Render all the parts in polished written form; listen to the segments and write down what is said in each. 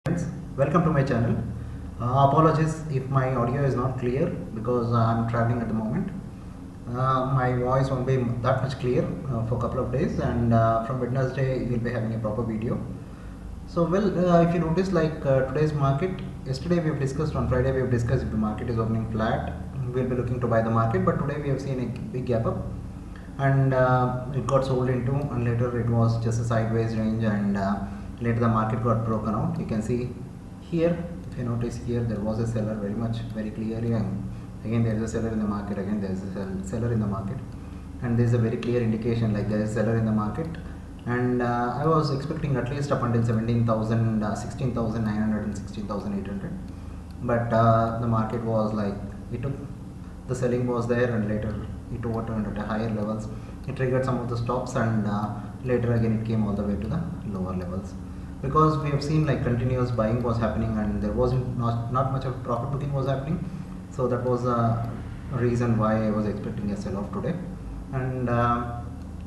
Friends, welcome to my channel. Apologies if my audio is not clear because I'm traveling at the moment. My voice won't be that much clear for a couple of days, and from Wednesday we'll be having a proper video. If you notice, today's market, yesterday we have discussed, on Friday we have discussed if the market is opening flat, we'll be looking to buy the market, but today we have seen a big gap up, and it got sold into, and later it was just a sideways range, and later the market got broken out. You can see here, if you notice here, there was a seller very clearly, and again there is a seller in the market, again there is a seller in the market, and there is a very clear indication like there is a seller in the market. And I was expecting at least up until 17,000, 16,900 and 16,800, but the market was like, it took, the selling was there, and later it overturned at a higher levels. It triggered some of the stops, and later again it came all the way to the lower levels, because we have seen like continuous buying was happening, and there wasn't not much of profit booking was happening. So that was a reason why I was expecting a sell off today. And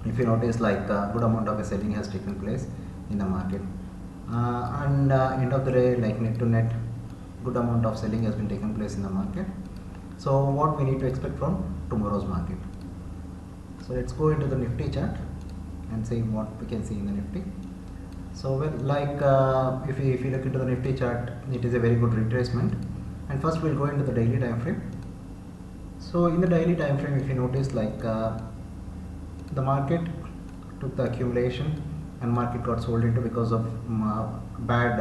if you notice, like a good amount of a selling has taken place in the market, and end of the day, like net to net, good amount of selling has been taken place in the market. So what we need to expect from tomorrow's market? So let's go into the Nifty chart and see what we can see in the Nifty. So if you look into the Nifty chart, it is a very good retracement. And first we'll go into the daily time frame. So in the daily time frame, if you notice, like the market took the accumulation, and market got sold into because of bad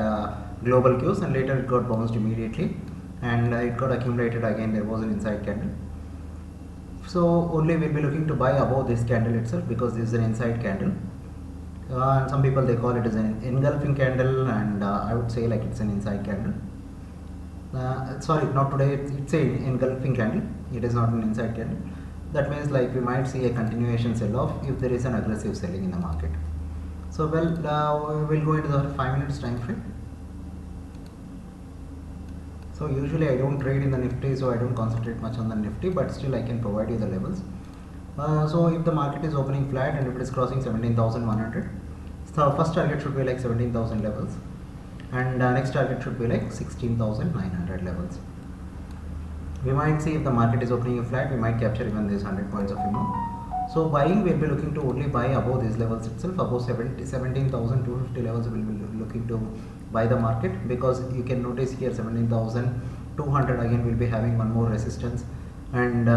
global cues, and later it got bounced immediately, and it got accumulated again. There was an inside candle. So only we'll be looking to buy above this candle itself, because this is an inside candle. And some people, they call it as an engulfing candle, and I would say like it's an inside candle. Sorry, not today, it's an engulfing candle, it is not an inside candle. That means like we might see a continuation sell off if there is an aggressive selling in the market. So we'll go into the 5 minutes time frame. So usually I don't trade in the Nifty, so I don't concentrate much on the Nifty, but still I can provide you the levels. So if the market is opening flat and if it is crossing 17,100, so first target should be like 17,000 levels, and next target should be like 16,900 levels. We might see if the market is opening flat, we might capture even these 100 points of FIMO. So buying, we'll be looking to only buy above these levels itself, above 17,250 levels we'll be looking to buy the market, because you can notice here 17,200 again will be having one more resistance, and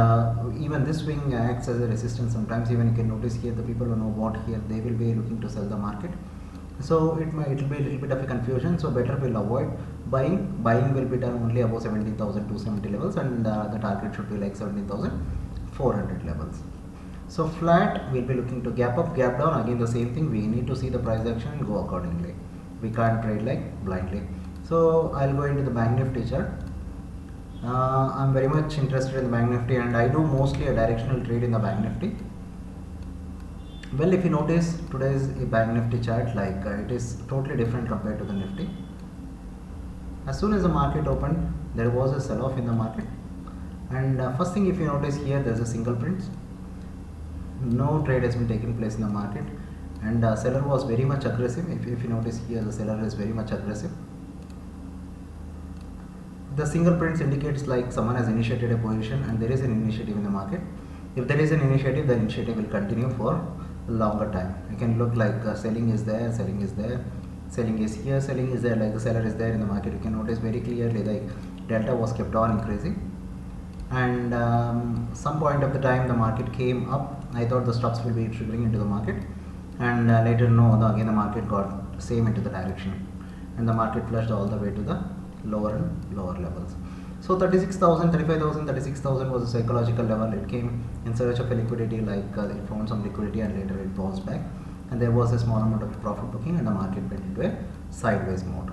even this swing acts as a resistance sometimes. Even you can notice here, the people who know bought here, they will be looking to sell the market. So it will be a little bit of a confusion, so better we'll avoid buying. Buying will be done only above 17,270 levels, and the target should be like 17,400 levels. So flat, we'll be looking to gap up, gap down, again the same thing, we need to see the price action and go accordingly. We can't trade like blindly. So I'll go into the Bank Nifty chart. I'm very much interested in the Bank Nifty, and I do mostly a directional trade in the Bank Nifty. Well, if you notice today's Bank Nifty chart, like it is totally different compared to the Nifty. As soon as the market opened, there was a sell-off in the market, and first thing, if you notice here, there is a single print. No trade has been taking place in the market, and seller was very much aggressive. If you notice here, the seller is very much aggressive. The single prints indicates like someone has initiated a position, and there is an initiative in the market. If there is an initiative, the initiative will continue for a longer time. You can look like selling is there, selling is there, selling is here, selling is there, like the seller is there in the market. You can notice very clearly like delta was kept on increasing, and some point of the time the market came up. I thought the stops will be triggering into the market, and later no, again the market got same into the direction, and the market flushed all the way to the lower and lower levels. So 36,000, 35,000, 36,000 was a psychological level. It came in search of a liquidity, like it found some liquidity, and later it bounced back, and there was a small amount of profit booking, and the market went into a sideways mode.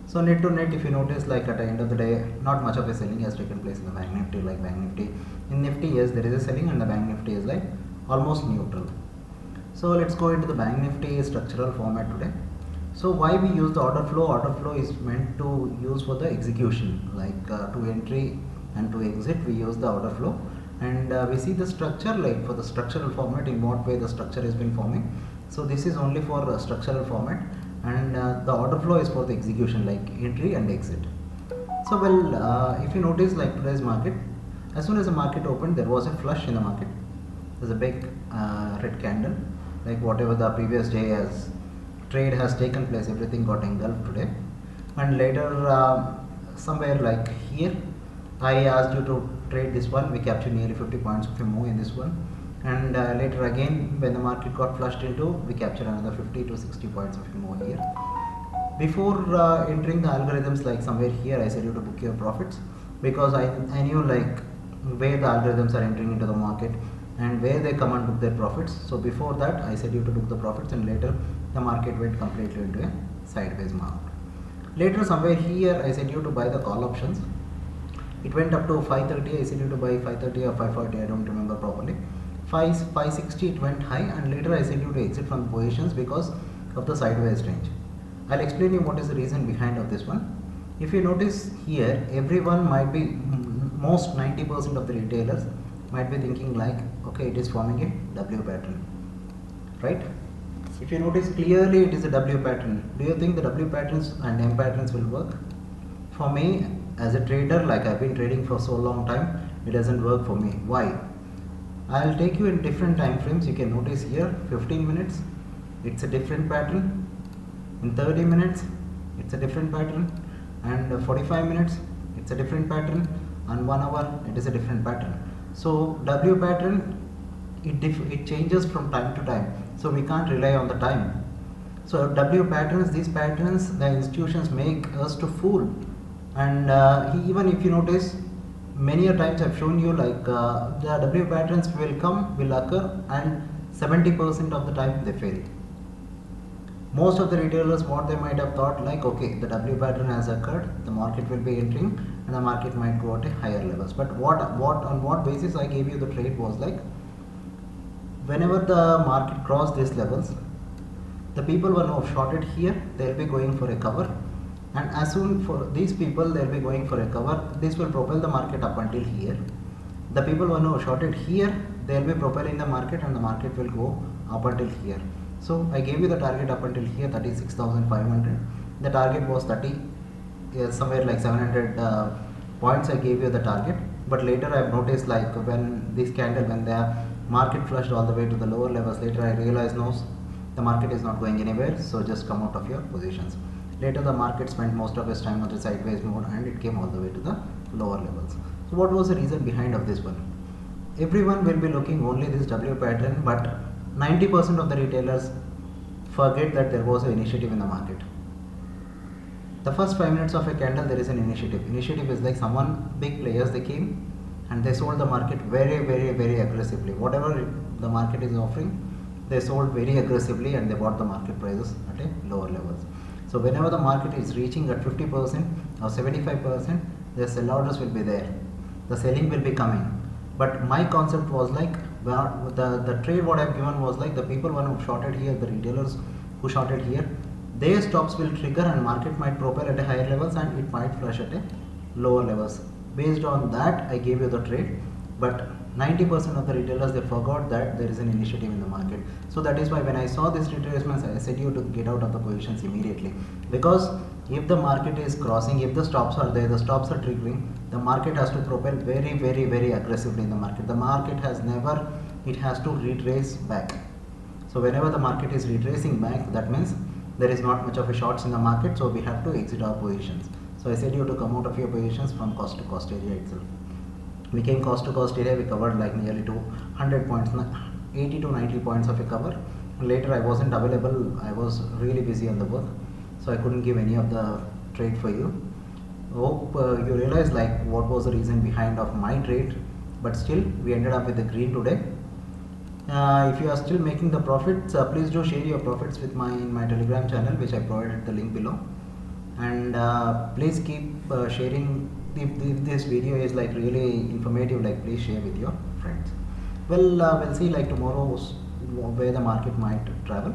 So net to net, if you notice, like at the end of the day, not much of a selling has taken place in the Bank Nifty. Like Bank Nifty, in Nifty, yes, there is a selling, and the Bank Nifty is like almost neutral. So let's go into the Bank Nifty structural format today. So why we use the order flow? Order flow is meant to use for the execution, like to entry and to exit, we use the order flow. And we see the structure, like for the structural format, in what way the structure has been forming. So this is only for structural format, and the order flow is for the execution, like entry and exit. So well, if you notice, like today's market, as soon as the market opened, there was a flush in the market. There's a big red candle, like whatever the previous day as trade has taken place, everything got engulfed today. And later, somewhere like here, I asked you to trade this one. We captured nearly 50 points of a move in this one. And later again, when the market got flushed into, we captured another 50 to 60 points of a move here. Before entering the algorithms, like somewhere here, I said you to book your profits, because I knew like where the algorithms are entering into the market and where they come and book their profits. So before that, I said you to book the profits, and later the market went completely into a sideways mark. Later somewhere here, I said you to buy the call options. It went up to 530. I said you to buy 530 or 540. I don't remember properly. 560 it went high, and later I said you to exit from positions because of the sideways range. I'll explain you what is the reason behind of this one. If you notice here, everyone might be, most 90% of the retailers might be thinking like, okay, it is forming a W pattern, right? If you notice clearly, it is a W pattern. Do you think the W patterns and M patterns will work? For me, as a trader, like I've been trading for so long time, it doesn't work for me. Why? I'll take you in different time frames. You can notice here, 15 minutes, it's a different pattern. In 30 minutes, it's a different pattern, and 45 minutes, it's a different pattern, and 1 hour, it is a different pattern. So W pattern, it changes from time to time, so we can't rely on the time. So W patterns, these patterns, the institutions make us to fool, and even if you notice, many a times I've shown you like the W patterns will come, will occur, and 70% of the time they fail. Most of the retailers, what they might have thought like, okay, the W pattern has occurred, the market will be entering, and the market might go at a higher levels. But on what basis I gave you the trade was like, whenever the market crossed these levels, the people who have shorted here, they'll be going for a cover, and as soon for these people, they'll be going for a cover. This will propel the market up until here. The people who have shorted here, they'll be propelling the market, and the market will go up until here. So I gave you the target up until here, 36,500. The target was 30, somewhere like 700 points. I gave you the target, but later I've noticed like when this candle, when the market flushed all the way to the lower levels, later I realized no, the market is not going anywhere, so just come out of your positions. Later the market spent most of its time on the sideways mode, and it came all the way to the lower levels. So what was the reason behind of this one? Everyone will be looking only this W pattern, but 90% of the retailers forget that there was an initiative in the market. The first 5 minutes of a candle, there is an initiative. Initiative is like someone, big players, they came and they sold the market very aggressively. Whatever the market is offering, they sold very aggressively, and they bought the market prices at a lower levels. So whenever the market is reaching at 50% or 75%, the sell orders will be there. The selling will be coming. But my concept was like, the trade what I've given was like, the people who shorted here, the retailers who shorted here, their stops will trigger, and market might propel at a higher levels, and it might flush at a lower levels. Based on that, I gave you the trade, but 90% of the retailers, they forgot that there is an initiative in the market. So that is why when I saw this retracements, I said you to get out of the positions immediately, because if the market is crossing, if the stops are there, the stops are triggering, the market has to propel very aggressively in the market. The market has never, it has to retrace back. So whenever the market is retracing back, that means there is not much of a shorts in the market, so we have to exit our positions. So I said you to come out of your positions from cost to cost area itself. We came cost to cost area, we covered like nearly 200 points, 80 to 90 points of a cover. Later I wasn't available, I was really busy on the work, so I couldn't give any of the trade for you. Hope you realize like what was the reason behind of my trade, but still we ended up with the green today. If you are still making the profits, please do share your profits with in my Telegram channel, which I provided the link below, and please keep sharing. If this video is like really informative, like please share with your friends. Well, we'll see like tomorrow where the market might travel.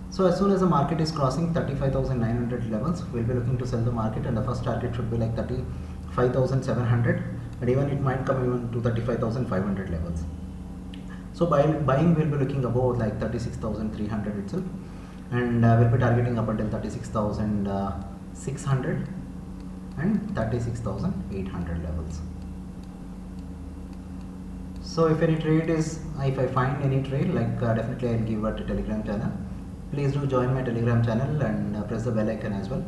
So as soon as the market is crossing 35,900 levels, we'll be looking to sell the market, and the first target should be like 35,700, and even it might come even to 35,500 levels. So buying will be looking about like 36,300 itself. and we'll be targeting up until 36,600 and 36,800 levels. So if any trade is, if I find any trade, like definitely I'll give it a Telegram channel. Please do join my Telegram channel and press the bell icon as well.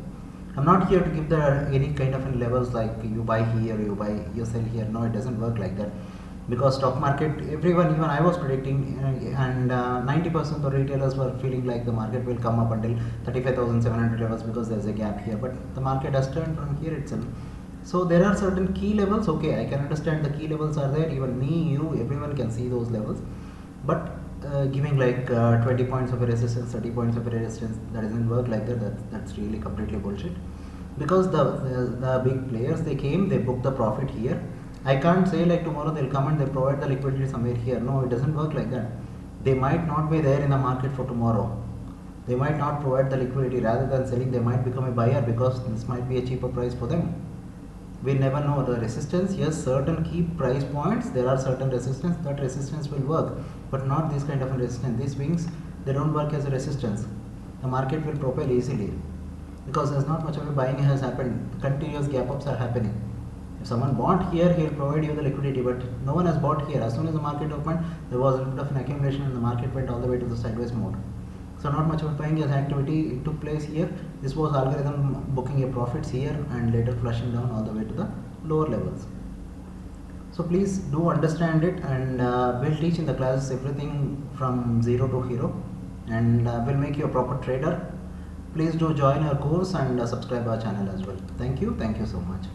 I'm not here to give any kind of levels like you buy here, you sell here. No, it doesn't work like that. Because stock market, everyone, even I was predicting, and 90% of retailers were feeling like the market will come up until 35,700 levels because there's a gap here. But the market has turned from here itself. So there are certain key levels. Okay, I can understand the key levels are there. Even me, you, everyone can see those levels. But giving like 20 points of a resistance, 30 points of a resistance, that doesn't work like that. That's really completely bullshit. Because the big players, they came, they booked the profit here. I can't say like tomorrow they'll come and they'll provide the liquidity somewhere here. No, it doesn't work like that. They might not be there in the market for tomorrow. They might not provide the liquidity. Rather than selling, they might become a buyer because this might be a cheaper price for them. We never know. The resistance, yes, certain key price points, there are certain resistance, that resistance will work, but not this kind of a resistance. These swings, they don't work as a resistance. The market will propel easily because there's not much of a buying has happened. Continuous gap ups are happening. If someone bought here, he'll provide you the liquidity, but no one has bought here. As soon as the market opened, there was a bit of an accumulation and the market went all the way to the sideways mode. So not much of a buying as activity it took place here. This was algorithm booking a profits here and later flushing down all the way to the lower levels. So please do understand it, and we'll teach in the classes everything from zero to hero, and we'll make you a proper trader. Please do join our course and subscribe our channel as well. Thank you so much.